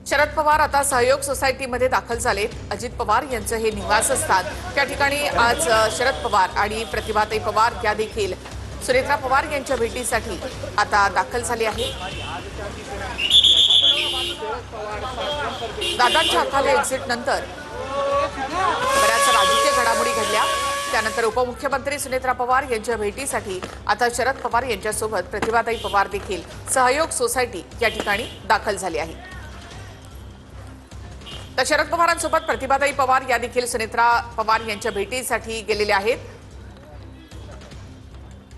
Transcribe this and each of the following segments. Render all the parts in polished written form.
शरद पवार आता सहयोग सोसायटीमध्ये दाखल झालेत। अजित पवार यांचं हे निवासस्थान, त्या ठिकाणी आज शरद पवार आणि प्रतिभाताई पवार या देखील सुनेत्रा पवार यांच्या भेटीसाठी आता दाखल झाले आहे। दादांच्या हाताला एक्झिट नंतर बऱ्याच राजकीय घडामोडी घडल्या। त्यानंतर उपमुख्यमंत्री सुनेत्रा पवार यांच्या भेटीसाठी आता शरद पवार यांच्यासोबत प्रतिभाताई पवार देखील सहयोग सोसायटी या ठिकाणी दाखल झाली आहे। तर शरद पवारांसोबत प्रतिभाताई पवार या देखील सुनेत्रा पवार यांच्या भेटीसाठी गेलेले आहेत।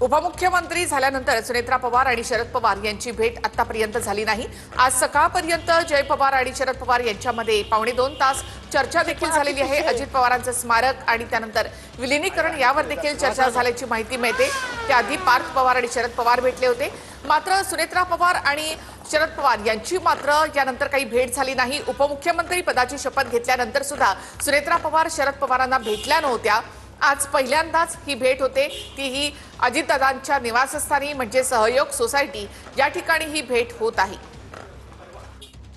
उपमुख्यमंत्री झाल्यानंतर सुनेत्रा पवार आणि शरद पवार यांची भेट आतापर्यंत झाली नाही। आज सकाळपर्यंत जय पवार आणि शरद पवार यांच्यामध्ये 2.25 तास चर्चा देखील झालेली आहे। अजित पवारांचं स्मारक आणि त्यानंतर विलिनीकरण यावर देखील चर्चा झाल्याची माहिती मिळते। त्याआधी पार्थ पवार आणि शरद पवार भेटले होते, मात्र सुनेत्रा पवार आणि शरद पवार यांची मात्र यानंतर काही भेट झाली नाही। उपमुख्यमंत्री पदाची शपथ घेतल्यानंतर सुद्धा सुनेत्रा पवार शरद पवारांना भेटल्या नव्हत्या। आज पहिल्यांदाच ही भेट होते, तीही अजितदादांच्या निवासस्थानी म्हणजे सहयोग सोसायटी या ठिकाणी ही भेट होत आहे।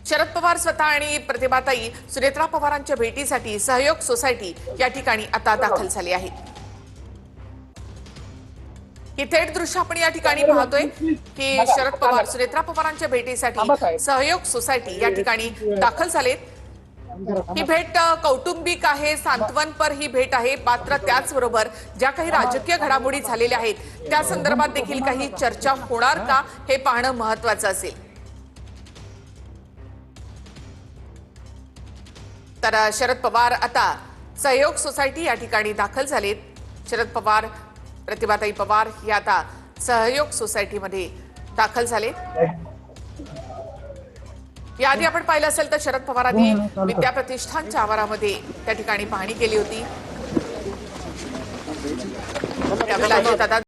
शरद पवार स्वतः आणि प्रतिभाताई सुनेत्रा पवारांच्या भेटीसाठी सहयोग सोसायटी या ठिकाणी आता दाखल झाली आहे। ही थेट दृश्य आपण या ठिकाणी पाहतोय की शरद पवार सुनेत्रा पवारांच्या भेटीसाठी सहयोग सोसायटी या ठिकाणी दाखल झालेत। ही भेट कौटुंबिक आहे, सांत्वनपर ही भेट आहे, मात्र त्याचबरोबर ज्या काही राजकीय घडामोडी झालेल्या आहेत त्या संदर्भात देखील काही चर्चा होणार का हे पाहणं महत्त्वाचं असेल। तर शरद पवार आता सहयोग सोसायटी या ठिकाणी दाखल झालेत। शरद पवार प्रतिभाताई पवार हे आता सहयोग सोसायटीमध्ये दाखल झाले। याआधी आपण पाहिलं असेल तर शरद पवारांनी विद्याप्रतिष्ठानच्या आवारामध्ये त्या ठिकाणी पाहणी केली होती। त्यावेळेला